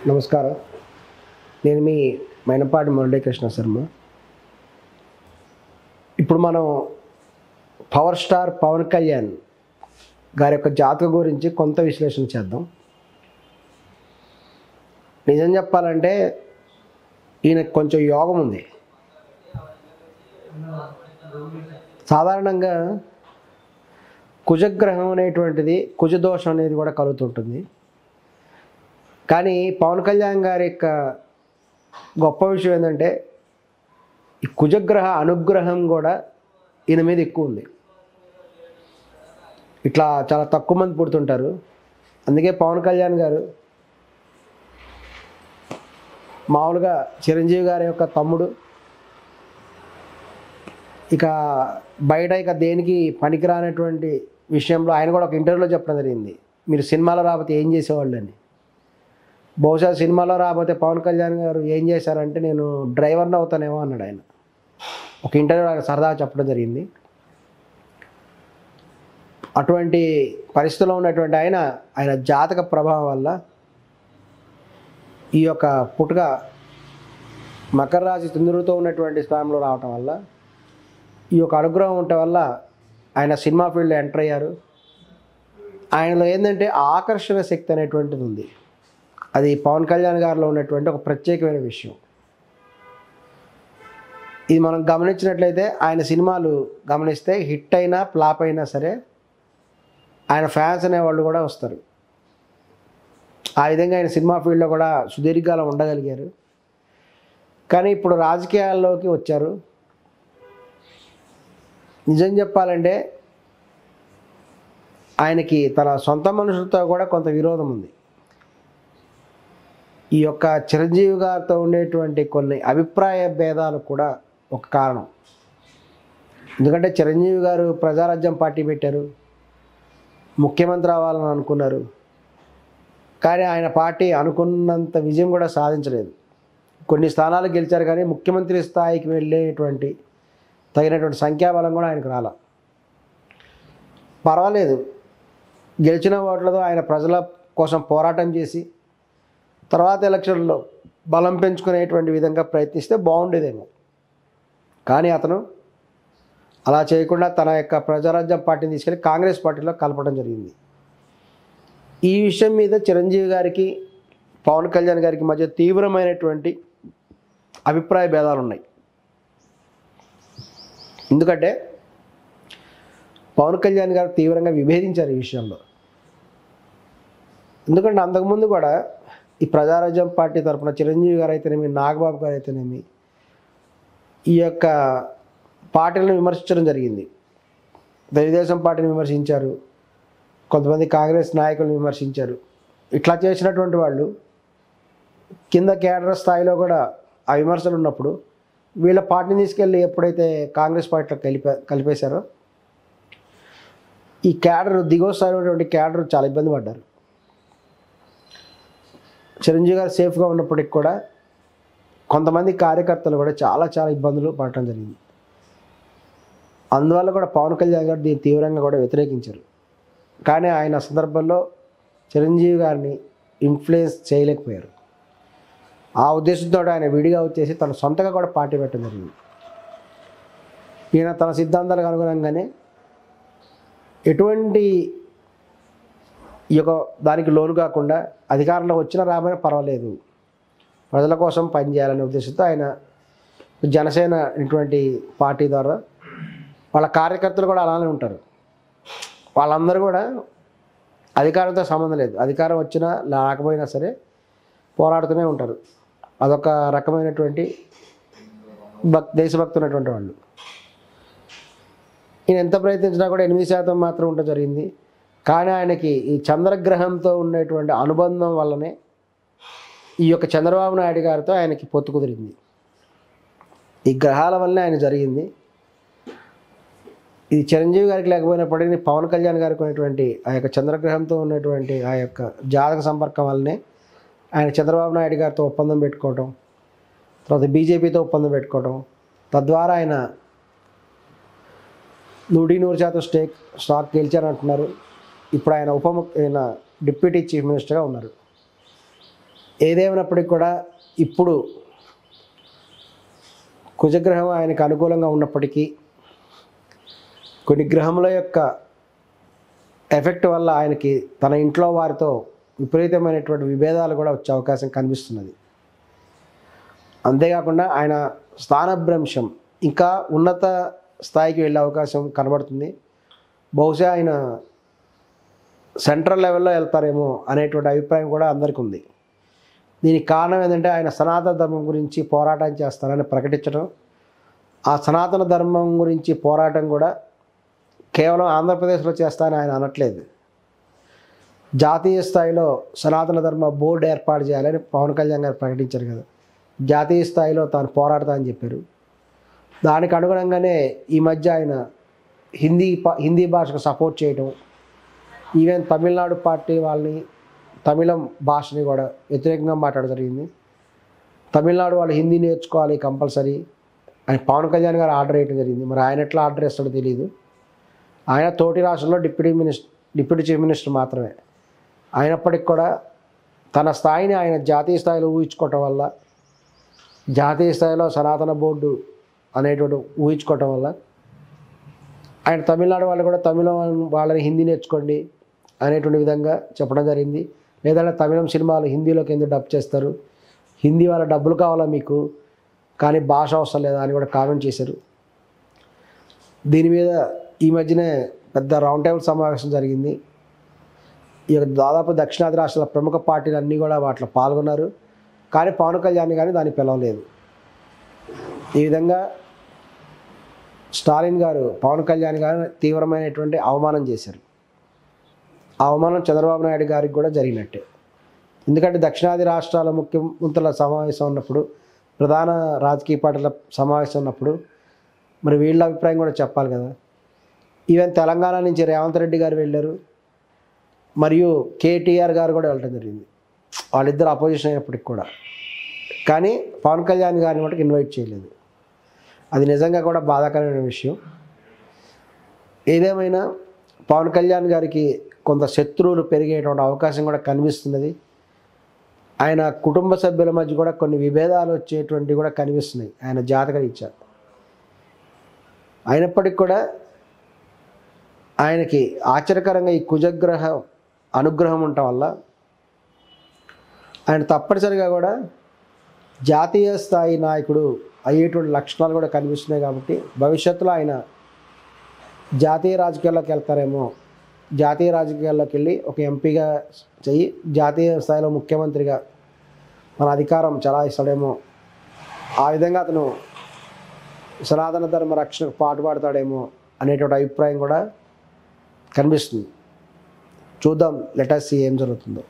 నమస్కారం. నేను మీ మైనపాటి మురళీకృష్ణ శర్మ. ఇప్పుడు మనం పవర్ స్టార్ పవన్ కళ్యాణ్ గారి యొక్క జాతకం గురించి కొంత విశ్లేషణ చేద్దాం. నిజం చెప్పాలంటే ఈయనకు కొంచెం యోగం ఉంది. సాధారణంగా కుజగ్రహం అనేటువంటిది, కుజదోషం అనేది కూడా కలుగుతుంటుంది. కానీ పవన్ కళ్యాణ్ గారి యొక్క గొప్ప విషయం ఏంటంటే ఈ కుజగ్రహ అనుగ్రహం కూడా ఈయన మీద ఎక్కువ ఉంది. ఇట్లా చాలా తక్కువ మంది పుడుతుంటారు. అందుకే పవన్ కళ్యాణ్ గారు మామూలుగా చిరంజీవి గారి యొక్క తమ్ముడు, ఇక బయట దేనికి పనికిరానటువంటి విషయంలో ఆయన కూడా ఒక ఇంటర్వ్యూలో చెప్పడం జరిగింది, మీరు సినిమాలో రాకపోతే ఏం చేసేవాళ్ళు అని. బహుశా సినిమాలో రాకపోతే పవన్ కళ్యాణ్ గారు ఏం చేశారంటే నేను డ్రైవర్ని అవుతానేమో అన్నాడు ఆయన. ఒక ఇంటర్వ్యూ ఆయన సరదాగా చెప్పడం జరిగింది. అటువంటి పరిస్థితిలో ఉన్నటువంటి ఆయన జాతక ప్రభావం వల్ల ఈ యొక్క పుట్టుక మకర రాశి తుందురుతో ఉన్నటువంటి స్థానంలో రావటం వల్ల, ఈ యొక్క అనుగ్రహం ఉండటం వల్ల ఆయన సినిమా ఫీల్డ్లో ఎంటర్ అయ్యారు. ఆయనలో ఏంటంటే ఆకర్షణ శక్తి అనేటువంటిది ఉంది. అది పవన్ కళ్యాణ్ గారిలో ఉన్నటువంటి ఒక ప్రత్యేకమైన విషయం. ఇది మనం గమనించినట్లయితే ఆయన సినిమాలు గమనిస్తే హిట్ అయినా ఫ్లాప్ అయినా సరే ఆయన ఫ్యాన్స్ అనేవాళ్ళు కూడా వస్తారు. ఆ విధంగా ఆయన సినిమా ఫీల్డ్లో కూడా సుదీర్ఘకాలం ఉండగలిగారు. కానీ ఇప్పుడు రాజకీయాల్లోకి వచ్చారు. నిజం చెప్పాలంటే ఆయనకి తన సొంత మనుషులతో కూడా కొంత విరోధం ఉంది. ఈ యొక్క చిరంజీవి గారితో ఉండేటువంటి కొన్ని అభిప్రాయ భేదాలు కూడా ఒక కారణం. ఎందుకంటే చిరంజీవి గారు ప్రజారాజ్యం పార్టీ పెట్టారు, ముఖ్యమంత్రి అవ్వాలని అనుకున్నారు. కానీ ఆయన పార్టీ అనుకున్నంత విజయం కూడా సాధించలేదు. కొన్ని స్థానాలు గెలిచారు కానీ ముఖ్యమంత్రి స్థాయికి వెళ్ళేటువంటి తగినటువంటి సంఖ్యాబలం కూడా ఆయనకు రాల. పర్వాలేదు, గెలిచిన ఓట్లతో ఆయన ప్రజల కోసం పోరాటం చేసి తర్వాత ఎలక్షన్లో బలం పెంచుకునేటువంటి విధంగా ప్రయత్నిస్తే బాగుండేదేమో. కానీ అతను అలా చేయకుండా తన యొక్క ప్రజారాజ్యం పార్టీని తీసుకెళ్ళి కాంగ్రెస్ పార్టీలో కలపడం జరిగింది. ఈ విషయం మీద చిరంజీవి గారికి పవన్ కళ్యాణ్ గారికి మధ్య తీవ్రమైనటువంటి అభిప్రాయ భేదాలు ఉన్నాయి. ఎందుకంటే పవన్ కళ్యాణ్ గారు తీవ్రంగా విభేదించారు ఈ విషయంలో. ఎందుకంటే అంతకుముందు కూడా ఈ ప్రజారాజ్యం పార్టీ తరఫున చిరంజీవి గారు అయితేనేమి, నాగబాబు గారు అయితేనేమి ఈ యొక్క పార్టీలను విమర్శించడం జరిగింది. తెలుగుదేశం పార్టీని విమర్శించారు, కొంతమంది కాంగ్రెస్ నాయకులను విమర్శించారు. ఇట్లా చేసినటువంటి వాళ్ళు కింద కేడర్ స్థాయిలో కూడా ఆ విమర్శలు ఉన్నప్పుడు వీళ్ళ పార్టీని తీసుకెళ్ళి ఎప్పుడైతే కాంగ్రెస్ పార్టీలో కలిపేశారో ఈ కేడర్, దిగువ స్థాయిలో ఉన్నటువంటి కేడర్ చాలా ఇబ్బంది పడ్డారు. చిరంజీవి గారు సేఫ్గా ఉన్నప్పటికి కూడా కొంతమంది కార్యకర్తలు కూడా చాలా ఇబ్బందులు పడటం జరిగింది. అందువల్ల కూడా పవన్ కళ్యాణ్ గారు దీన్ని తీవ్రంగా కూడా వ్యతిరేకించారు. కానీ ఆయన సందర్భంలో చిరంజీవి గారిని ఇన్ఫ్లుయెన్స్ చేయలేకపోయారు. ఆ ఉద్దేశంతో ఆయన విడిగా వచ్చేసి తన సొంతగా కూడా పార్టీ పెట్టడం జరిగింది. ఈయన తన సిద్ధాంతాలకు అనుగుణంగానే ఎటువంటి ఈ యొక్క దానికి లోను కాకుండా అధికారంలో వచ్చినా రాబోయినా పర్వాలేదు, ప్రజల కోసం పనిచేయాలనే ఉద్దేశంతో ఆయన జనసేన ఇటువంటి పార్టీ ద్వారా వాళ్ళ కార్యకర్తలు కూడా అలానే ఉంటారు. వాళ్ళందరూ కూడా అధికారంతో సంబంధం లేదు, అధికారం వచ్చినా రాకపోయినా సరే పోరాడుతూనే ఉంటారు. అదొక రకమైనటువంటి దేశభక్తి ఉన్నటువంటి వాళ్ళు. ఈయన ఎంత ప్రయత్నించినా కూడా 8% మాత్రం ఉండటం జరిగింది. కానీ ఆయనకి ఈ చంద్రగ్రహంతో ఉండేటువంటి అనుబంధం వల్లనే ఈ యొక్క చంద్రబాబు నాయుడు గారితో ఆయనకి పొత్తు కుదిరింది. ఈ గ్రహాల వల్లనే ఆయన జరిగింది. ఇది చిరంజీవి గారికి లేకపోయినప్పటికీ పవన్ కళ్యాణ్ గారికి ఉన్నటువంటి ఆ యొక్క చంద్రగ్రహంతో ఉన్నటువంటి ఆ యొక్క జాతక సంపర్కం వల్లనే ఆయన చంద్రబాబు నాయుడు గారితో ఒప్పందం పెట్టుకోవటం, తర్వాత బీజేపీతో ఒప్పందం పెట్టుకోవటం, తద్వారా ఆయన 100% స్టాక్ గెలిచారంటున్నారు. ఇప్పుడు ఆయన డిప్యూటీ చీఫ్ మినిస్టర్గా ఉన్నారు. ఏదేమైనప్పటికీ కూడా ఇప్పుడు కుజగ్రహం ఆయనకు అనుకూలంగా ఉన్నప్పటికీ కొన్ని గ్రహముల యొక్క ఎఫెక్ట్ వల్ల ఆయనకి తన ఇంట్లో వారితో విపరీతమైనటువంటి విభేదాలు కూడా వచ్చే అవకాశం కనిపిస్తున్నది. అంతేకాకుండా ఆయన స్థానభ్రంశం ఇంకా ఉన్నత స్థాయికి వెళ్ళే అవకాశం కనబడుతుంది. బహుశా ఆయన సెంట్రల్ లెవెల్లో వెళ్తారేమో అనేటువంటి అభిప్రాయం కూడా అందరికీ ఉంది. దీనికి కారణం ఏంటంటే ఆయన సనాతన ధర్మం గురించి పోరాటం చేస్తారని ప్రకటించడం. ఆ సనాతన ధర్మం గురించి పోరాటం కూడా కేవలం ఆంధ్రప్రదేశ్లో చేస్తానని ఆయన అనట్లేదు. జాతీయ స్థాయిలో సనాతన ధర్మ బోర్డు ఏర్పాటు చేయాలని పవన్ కళ్యాణ్ గారు ప్రకటించారు కదా. జాతీయ స్థాయిలో తాను పోరాడతా అని చెప్పారు. దానికి అనుగుణంగానే ఈ మధ్య ఆయన హిందీ భాషకు సపోర్ట్ చేయడం, ఈవెన్ తమిళనాడు పార్టీ వాళ్ళని తమిళం భాషని కూడా వ్యతిరేకంగా మాట్లాడడం జరిగింది. తమిళనాడు వాళ్ళు హిందీ నేర్చుకోవాలి కంపల్సరీ అని పవన్ కళ్యాణ్ గారు ఆర్డర్ వేయడం జరిగింది. మరి ఆయన ఎట్లా ఆర్డర్ వేస్తాడో తెలియదు. ఆయన తోటి రాష్ట్రంలో డిప్యూటీ చీఫ్ మినిస్టర్ మాత్రమే. అయినప్పటికి కూడా తన స్థాయిని ఆయన జాతీయ స్థాయిలో ఊహించుకోవటం వల్ల, జాతీయ స్థాయిలో సనాతన బోర్డు అనేటువంటి ఊహించుకోవటం వల్ల ఆయన తమిళనాడు వాళ్ళు కూడా తమిళం వాళ్ళని హిందీ నేర్చుకోండి అనేటువంటి విధంగా చెప్పడం జరిగింది. లేదంటే తమిళం సినిమాలు హిందీలోకి ఎందుకు డబ్ చేస్తారు, హిందీ వాళ్ళ డబ్బులు కావాలా మీకు, కానీ భాష అవసరం లేదా అని కూడా కామెంట్ చేశారు. దీని మీద ఈ మధ్యనే పెద్ద రౌండ్ టేబుల్ సమావేశం జరిగింది. ఈ దాదాపు దక్షిణాది రాష్ట్రాల ప్రముఖ పార్టీలు అన్నీ కూడా వాటిలో పాల్గొన్నారు. కానీ పవన్ కళ్యాణ్ కానీ దాన్ని పిలవలేదు. ఈ విధంగా స్టాలిన్ గారు పవన్ కళ్యాణ్ గారు తీవ్రమైనటువంటి అవమానం చేశారు. ఆ అవమానం చంద్రబాబు నాయుడు గారికి కూడా జరిగినట్టే. ఎందుకంటే దక్షిణాది రాష్ట్రాల ముఖ్యమంత్రుల సమావేశం ఉన్నప్పుడు, ప్రధాన రాజకీయ పార్టీల సమావేశం ఉన్నప్పుడు మరి వీళ్ళ అభిప్రాయం కూడా చెప్పాలి కదా. ఈవెన్ తెలంగాణ నుంచి రేవంత్ రెడ్డి గారు వెళ్ళారు, మరియు కేటీఆర్ గారు కూడా వెళ్ళడం జరిగింది. వాళ్ళిద్దరు అపోజిషన్ అయినప్పటికి కూడా. కానీ పవన్ కళ్యాణ్ గారిని మటుకు ఇన్వైట్ చేయలేదు. అది నిజంగా కూడా బాధాకరమైన విషయం. ఏదేమైనా పవన్ కళ్యాణ్ గారికి కొంత శత్రువులు పెరిగేటువంటి అవకాశం కూడా కనిపిస్తున్నది. ఆయన కుటుంబ సభ్యుల మధ్య కూడా కొన్ని విభేదాలు వచ్చేటువంటివి కూడా కనిపిస్తున్నాయి ఆయన జాతక రీత్యా. అయినప్పటికీ కూడా ఆయనకి ఆశ్చర్యకరంగా ఈ కుజగ్రహ అనుగ్రహం ఉండటం వల్ల ఆయన తప్పనిసరిగా కూడా జాతీయ స్థాయి నాయకుడు అయ్యేటువంటి లక్షణాలు కూడా కనిపిస్తున్నాయి. కాబట్టి భవిష్యత్తులో ఆయన జాతీయ రాజకీయాల్లోకి వెళ్తారేమో, జాతీయ రాజకీయాల్లోకి వెళ్ళి ఒక ఎంపీగా చెయ్యి జాతీయ స్థాయిలో ముఖ్యమంత్రిగా మన అధికారం చలాయిస్తాడేమో, ఆ విధంగా అతను సనాతన ధర్మ రక్షణకు పాటుపడతాడేమో అనేటువంటి అభిప్రాయం కూడా కనిపిస్తుంది. చూద్దాం, లెట్ us see ఏం జరుగుతుందో.